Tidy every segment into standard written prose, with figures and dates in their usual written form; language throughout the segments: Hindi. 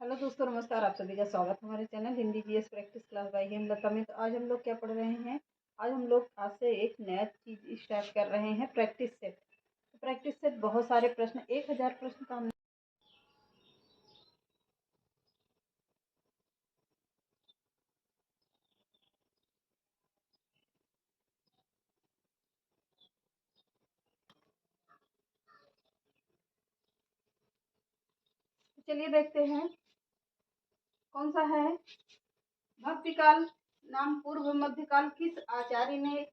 हेलो दोस्तों, नमस्कार। आप सभी का स्वागत है हमारे channel Hindi GS practice class by Hemlata में। तो आज हम लोग क्या पढ़ रहे हैं? आज हम लोग आज से एक नया चीज स्टार्ट कर रहे हैं, प्रैक्टिस सेट। तो प्रैक्टिस सेट बहुत सारे प्रश्न, 1000 प्रश्न का हम। चलिए देखते हैं कौन सा है। भक्तिकाल नाम पूर्व मध्यकाल किस आचार्य ने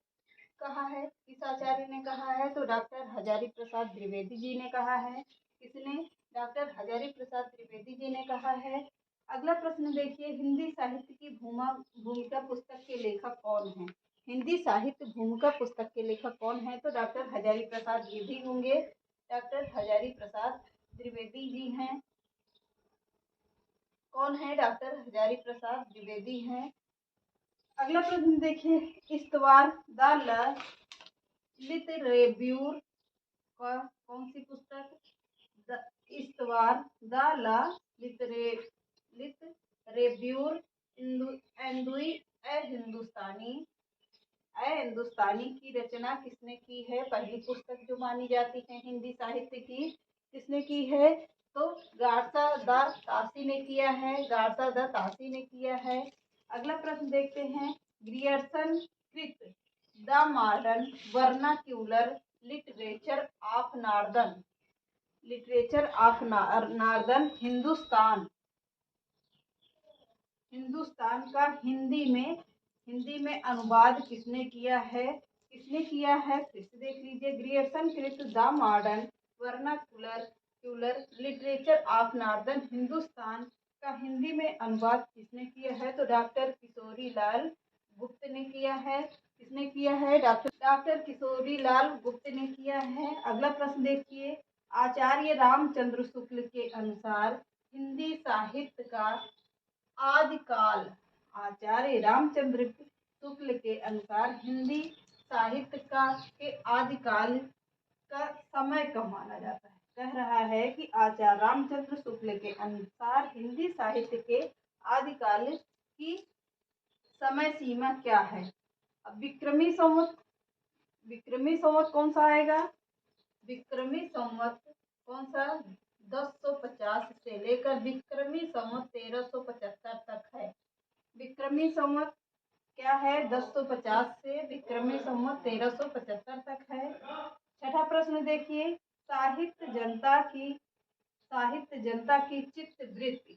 कहा है? किस आचार्य ने कहा है? तो डॉक्टर हजारी प्रसाद द्विवेदी जी ने कहा है। किसने? डॉक्टर हजारी प्रसाद द्विवेदी जी ने कहा है। अगला प्रश्न देखिए, हिंदी साहित्य की भूमिका पुस्तक के लेखक कौन है? हिंदी साहित्य भूमिका पुस्तक के लेखक कौन है? तो डॉक्टर हजारी प्रसाद जी भी होंगे। डॉक्टर हजारी प्रसाद द्विवेदी जी हैं। कौन है? डॉक्टर हजारी प्रसाद द्विवेदी हैं। अगला प्रश्न देखिए, इस्तवार द लिटरेब्यूर का कौन सी पुस्तक? इस्तवार द लिटरेब्यूर एंदुई ए हिंदुस्तानी की रचना किसने की है? पहली पुस्तक जो मानी जाती है हिंदी साहित्य की, किसने की है? तो गार्सा द तासी ने किया है। गार्सा द तासी ने किया है। अगला प्रश्न देखते हैं, ग्रियर्सन कृत the modern vernacular literature of northern Hindustan का हिंदी में अनुवाद किसने किया है? किसने किया है? फिर से देख लीजिए, ग्रियर्सन कृत the modern vernacular literature of northern Hindustan का हिंदी में अनुवाद किसने किया है? तो डॉक्टर किशोरी लाल गुप्त ने किया है। किसने किया है? डॉक्टर किशोरी लाल गुप्त ने किया है। अगला प्रश्न देखिए, आचार्य रामचंद्र शुक्ल के अनुसार हिंदी साहित्य का आदिकाल। आचार्य रामचंद्र शुक्ल के अनुसार हिंदी साहित्य का के आदिकाल का समय कब माना जाता है? कह रहा है कि आचार्य रामचंद्र शुक्ल के अनुसार हिंदी साहित्य के आदिकाल की समय सीमा क्या है? अब विक्रमी संवत कौन सा आएगा? विक्रमी संवत कौन सा? 1050 से लेकर विक्रमी संवत 1375 तक है। विक्रमी संवत क्या है? 1050 से विक्रमी संवत 1375 तक है। छठा प्रश्न देखिए, साहित्य जनता की चित्त वृत्ति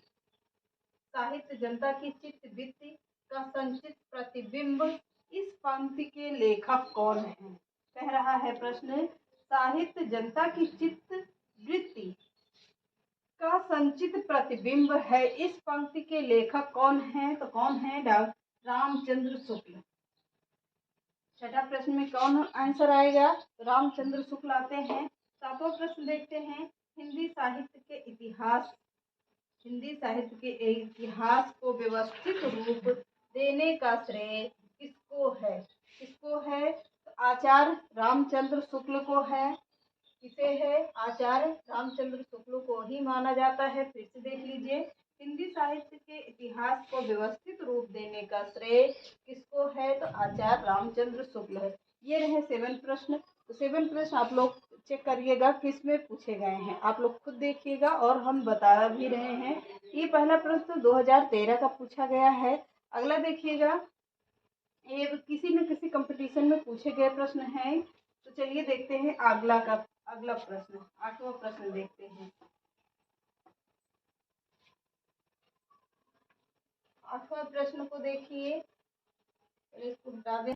का संचित प्रतिबिंब इस पंक्ति के लेखक कौन है? कह रहा है प्रश्न, साहित्य जनता की चित्त वृत्ति का संचित प्रतिबिंब है, इस पंक्ति के लेखक कौन है? तो कौन है? रामचंद्र शुक्ल। छठा प्रश्न में कौन आंसर आएगा? रामचंद्र शुक्ल आते हैं। सातवां प्रश्न देखते हैं, हिंदी साहित्य के इतिहास को व्यवस्थित रूप देने का श्रेय किसको है? किसको है? तो आचार्य रामचंद्र शुक्ल को है। किसे है? आचार्य रामचंद्र शुक्ल को ही माना जाता है। फिर से देख लीजिए, हिंदी साहित्य के इतिहास को व्यवस्थित रूप देने का श्रेय किसको है? तो आचार्य रामचंद्र शुक्ल है। ये रहे 7 प्रश्न। तो 7 प्रश्न आप लोग चेक करिएगा किस में पूछे गए हैं, आप लोग खुद देखिएगा और हम बता भी रहे हैं। ये पहला प्रश्न 2013 का पूछा गया है। अगला देखिएगा, ये किसी न किसी कंपटीशन में पूछे गए प्रश्न हैं। तो चलिए देखते हैं अगला प्रश्न, 8वां प्रश्न देखते हैं। 8वां प्रश्न को देखिए, इसको हटा दें।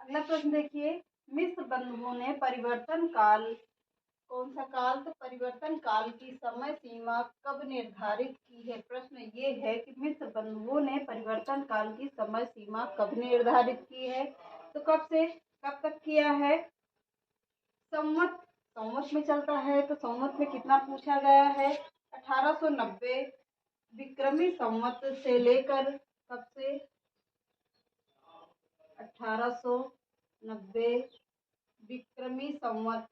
अगला प्रश्न देखिए, मिस्र बंधुओं ने परिवर्तन काल कौन सा काल? तो परिवर्तन काल की समय सीमा कब निर्धारित की है? प्रश्न ये है कि मिस्र बंधुओं ने परिवर्तन काल की समय सीमा कब निर्धारित की है? तो कब से कब तक किया है? संवत में चलता है। तो संवत में कितना पूछा गया है? 1890 विक्रमी संवत से लेकर कब से? 1890 विक्रमी संवत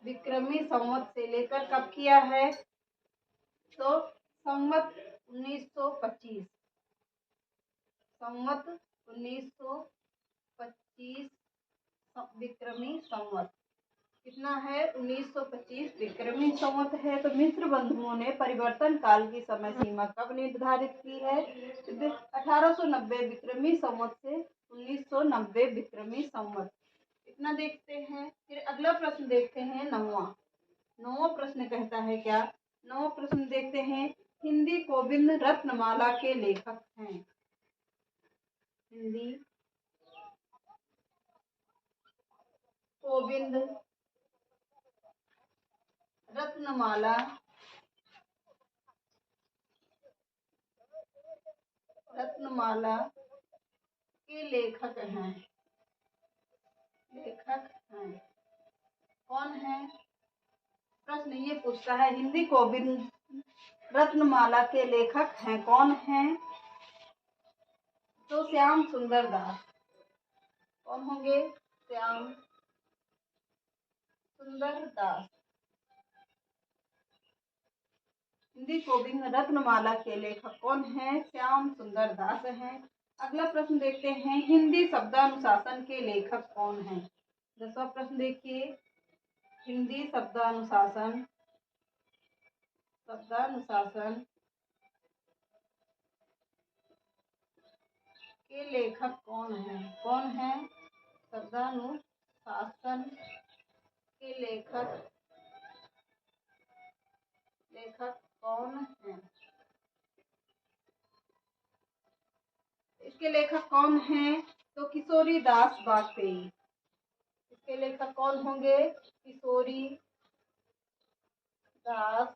विक्रमी संवत से लेकर कब किया है? तो संवत 1925, संवत 1925 विक्रमी संवत कितना है? 1925 विक्रमी संवत है। तो मिस्र बंधुओं ने परिवर्तन काल की समय सीमा कब निर्धारित की है? 1890 विक्रमी संवत से 1990 विक्रमी संवत। इतना देखते हैं। फिर अगला प्रश्न देखते हैं, नौवां प्रश्न कहता है क्या? नौवां प्रश्न देखते हैं, हिंदी गोविंद रत्नमाला के लेखक हैं। हिंदी गोविंद रत्नमाला के लेखक हैं। कौन है? प्रश्न ये पूछता है, हिंदी गोविंद रत्नमाला के लेखक हैं, कौन हैं? तो श्याम सुंदर दास। कौन होंगे? श्याम सुंदर दास। हिंदी गोविंद रत्नमाला के लेखक कौन हैं? श्याम सुंदर दास हैं। अगला प्रश्न देखते हैं, हिंदी शब्दानुशासन के लेखक कौन हैं? 10वां प्रश्न देखिए, हिंदी शब्दानुशासन के लेखक कौन हैं? कौन है? शब्दानुशासन के लेखक कौन हैं? इसके लेखक कौन हैं? तो किशोरी दास वाजपेयी। इसके लेखक कौन होंगे? किशोरी दास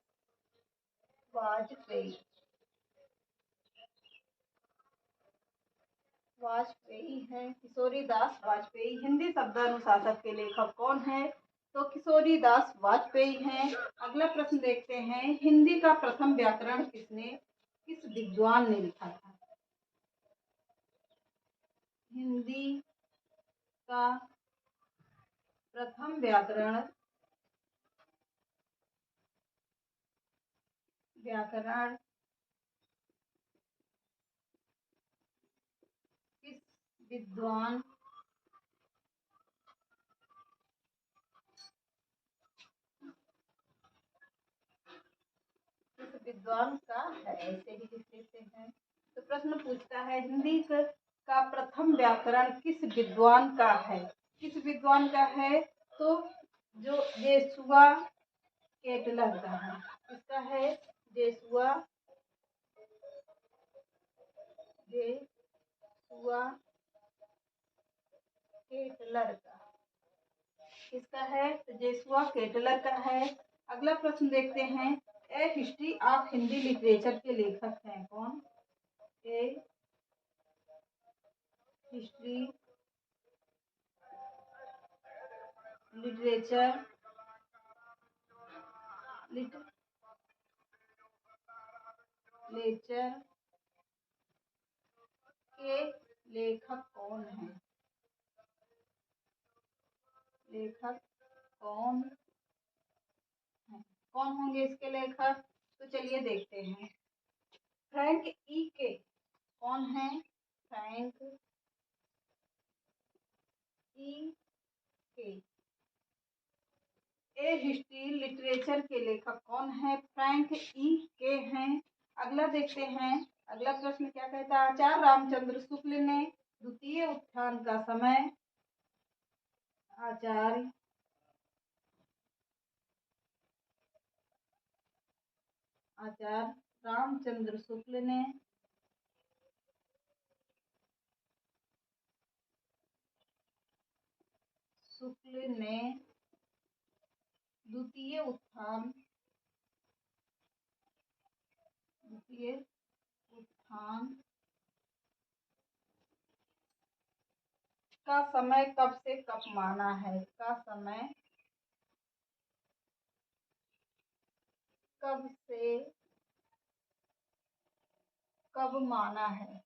वाजपेयी हैं। किशोरी दास वाजपेयी हिंदी शब्दानुशासन के लेखक कौन है? तो किशोरी दास वाजपेयी हैं। अगला प्रश्न देखते हैं, हिंदी का प्रथम व्याकरण किस विद्वान ने लिखा था? हिंदी का प्रथम व्याकरण किस विद्वान का है? ऐसे ही लिख लेते हैं। तो प्रश्न पूछता है, हिंदी का प्रथम व्याकरण किस विद्वान का है? किस विद्वान का है? तो जो जेसुआ केटलर का है। किसका है? जेसुआ केटलर का। किसका है? तो जेसुआ केटलर का है। अगला प्रश्न देखते हैं, ए हिस्ट्री ऑफ हिंदी लिटरेचर के लेखक हैं कौन? ए हिस्ट्री लिटरेचर के लेखक कौन हैं? कौन होंगे इसके लेखक? तो चलिए देखते हैं, फ्रैंक ई के। कौन है? फ्रैंक ई के। ए हिस्ट्री लिटरेचर के लेखक कौन है? फ्रैंक ई के हैं। अगला देखते हैं, अगला प्रश्न क्या कहता है, आचार्य रामचंद्र शुक्ल ने द्वितीय उत्थान का समय, आचार्य रामचंद्र शुक्ल ने द्वितीय उत्थान का समय कब से कब माना है? का समय कब से कब माना है?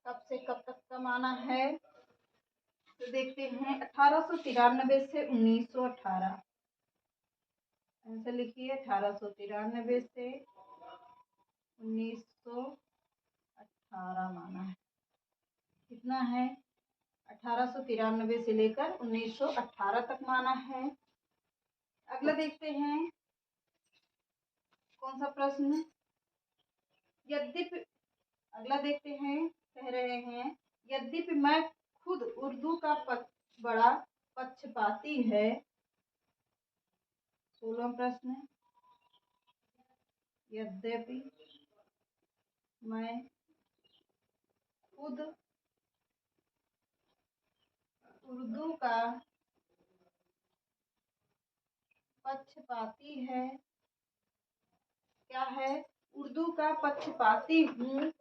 कब से कब तक का माना है? तो देखते हैं 1893 से 1918। आंसर लिखिए 1893 से 1918 माना है। कितना है? 1893 से लेकर 1918 तक माना है। अगला देखते हैं कौन सा प्रश्न। यद्यपि अगला देखते हैं, कह रहे हैं यद्यपि मैं खुद उर्दू का बड़ा पक्षपाती है। 16वां प्रश्न। यद्यपि मैं खुद उर्दू का पक्षपाती है, क्या है? उर्दू का पक्षपाती हूँ,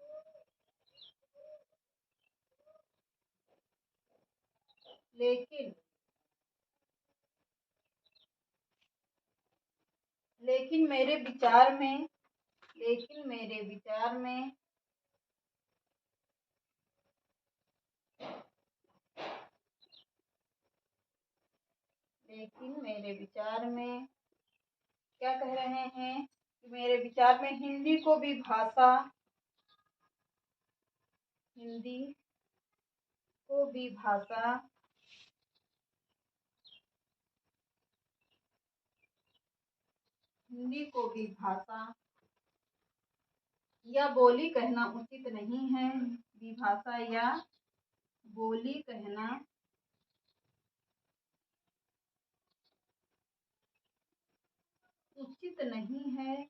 लेकिन मेरे विचार में लेकिन मेरे विचार में क्या कह रहे हैं कि मेरे विचार में हिंदी को भी भाषा या बोली कहना उचित नहीं है। विभाषा या बोली कहना उचित नहीं है।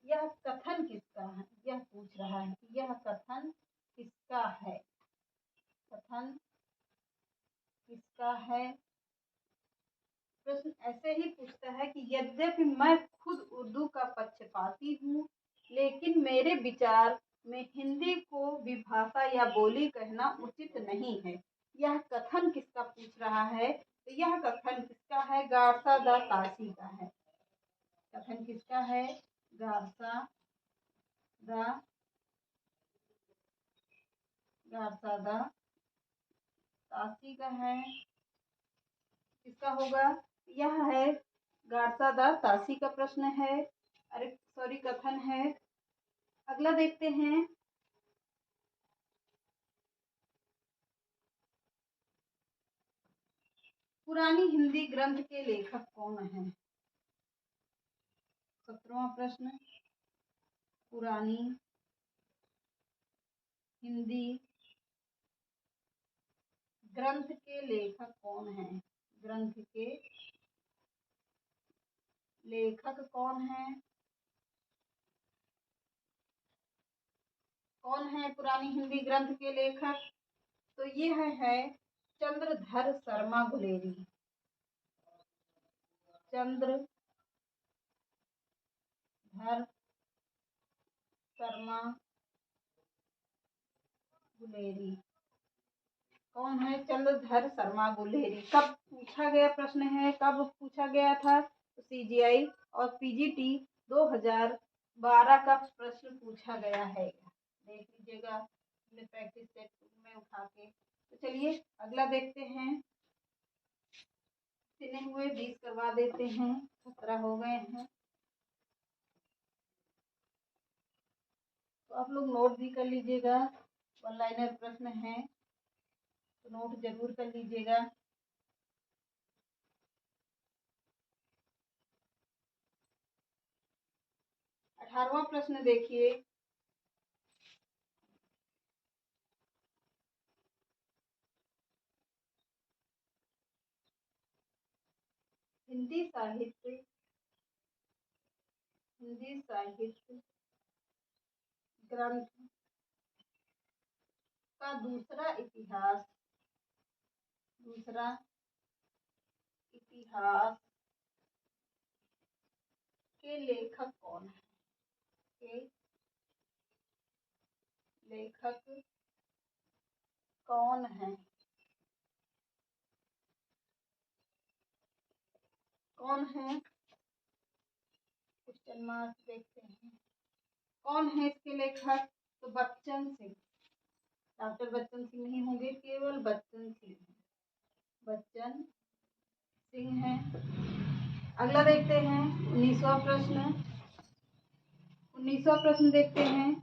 यह कथन किसका है? यह पूछ रहा है कि यह कथन किसका है? कथन किसका है? प्रश्न ऐसे ही पूछता है कि यद्यपि मैं खुद उर्दू का पक्षपाती हूँ, लेकिन मेरे विचार में हिंदी को विभाषा या बोली कहना उचित नहीं है। यह कथन किसका पूछ रहा है? तो यह कथन किसका है? गारसा दा तासी का है। कथन किसका है? गारसा दा तासी का है। किसका होगा? यह है गारसा दा तासी का प्रश्न है। अरे सॉरी, कथन है। अगला देखते हैं। पुरानी हिंदी ग्रंथ के लेखक कौन हैं? 17वां प्रश्न। पुरानी हिंदी ग्रंथ के लेखक कौन हैं? ग्रंथ के लेखक कौन हैं? कौन है पुरानी हिंदी ग्रंथ के लेखक? तो ये है चंद्रधर शर्मा गुलेरी। चंद्रधर शर्मा गुलेरी। कौन है चंद्रधर शर्मा गुलेरी? कब पूछा गया प्रश्न है? कब पूछा गया था? तो CGI और PGT 2012 का प्रश्न पूछा गया है। देख लीजिएगा अपने प्रैक्टिस सेट में उठा के। तो चलिए अगला देखते हैं। कितने हुए? 20 करवा देते हैं, 17 हो गए हैं। तो आप लोग नोट भी कर लीजिएगा। वन लाइनर प्रश्न है तो नोट जरूर कर लीजिएगा। 18वां प्रश्न देखिए। हिंदी साहित्य ग्रंथ का दूसरा इतिहास के लेखक कौन है? के लेखक कौन है? कौन है? क्वेश्चन मार्क देखते हैं। कौन है इसके लेखक? तो बच्चन सिंह। डॉक्टर बच्चन सिंह नहीं होंगे, केवल बच्चन सिंह, बच्चन सिंह है। अगला देखते हैं 19वां प्रश्न। 19वां प्रश्न देखते हैं।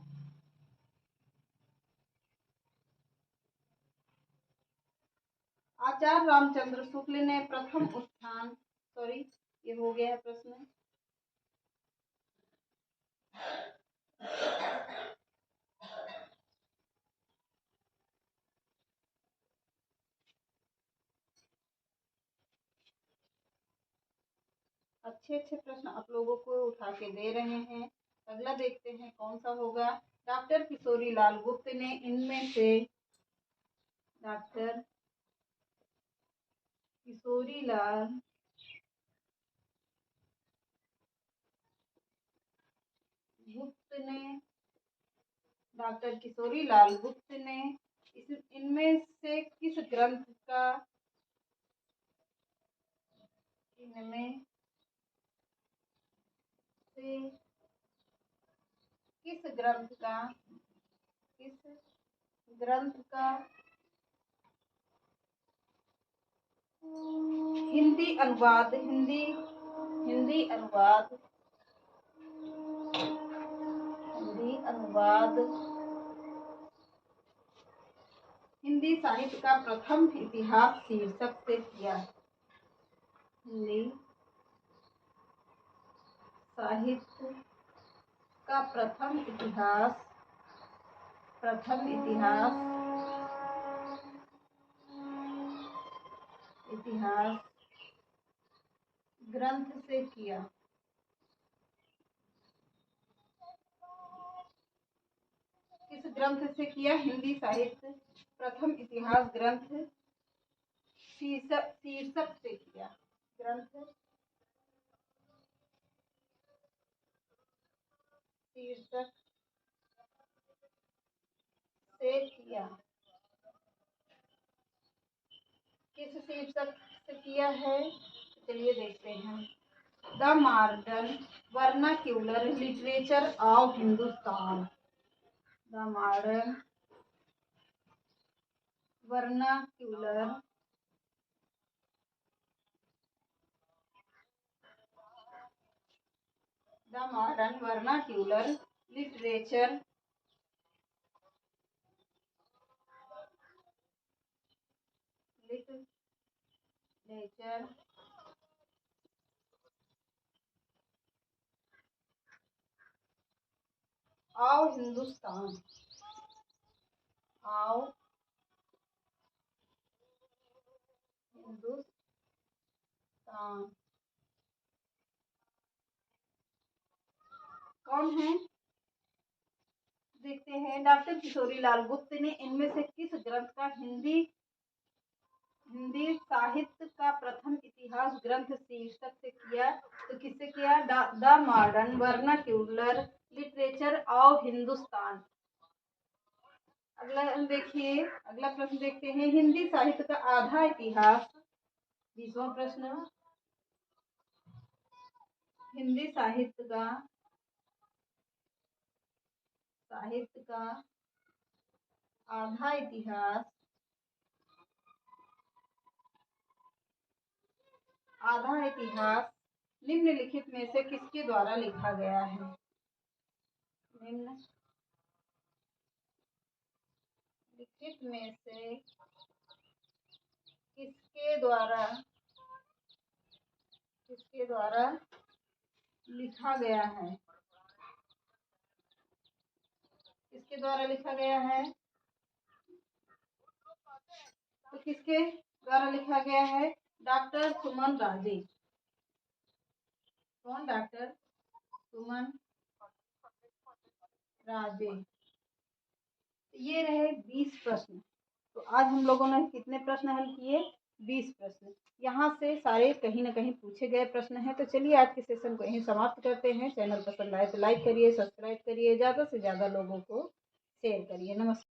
आचार्य रामचंद्र शुक्ल ने प्रथम उत्थान, सॉरी ये हो गया है प्रश्न। अच्छे अच्छे प्रश्न आप लोगों को उठा के दे रहे हैं। अगला देखते हैं कौन सा होगा। डॉक्टर किशोरी लाल गुप्त ने इनमें से, डॉक्टर किशोरी लाल गुप्त ने, डॉक्टर किशोरी लाल गुप्त ने इनमें से किस ग्रंथ का, इनमें से किस ग्रंथ का, किस ग्रंथ का हिंदी अनुवाद, हिंदी अनुवाद, हिंदी अनुवाद हिंदी साहित्य का प्रथम इतिहास शीर्षक से किया। हिंदी साहित्य का प्रथम इतिहास ग्रंथ से किया। किस ग्रंथ से किया? हिंदी साहित्य प्रथम इतिहास ग्रंथ शीर्षक से किया। ग्रंथ शीर्षक से किया। किस शीर्षक से किया है? चलिए देखते हैं। The modern vernacular literature of Hindustan. The modern vernacular literature of Hindustan, कौन है? देखते हैं। डॉक्टर किशोरी लाल गुप्त ने इनमें से किस ग्रंथ का हिंदी साहित्य का प्रथम इतिहास ग्रंथ शीर्षक से किया? तो किससे किया? The modern vernacular literature of Hindustan. अगला देखिए, अगला प्रश्न देखते हैं। हिंदी साहित्य का आधा इतिहास, 20वां प्रश्न। हिंदी साहित्य का आधा इतिहास निम्नलिखित में से किसके द्वारा लिखा गया है? निम्नलिखित में से किसके द्वारा लिखा गया है? किसके द्वारा लिखा गया है? तो किसके द्वारा लिखा गया है? डॉक्टर सुमन राजे। कौन? डॉक्टर सुमन राजे। ये रहे 20 प्रश्न। तो आज हम लोगों ने कितने प्रश्न हल किए? 20 प्रश्न। यहाँ से सारे कहीं ना कहीं पूछे गए प्रश्न हैं। तो चलिए आज के सेशन को यहीं समाप्त करते हैं। चैनल पसंद आए तो लाइक करिए, सब्सक्राइब करिए, ज़्यादा से ज़्यादा लोगों को शेयर करिए। नमस्कार।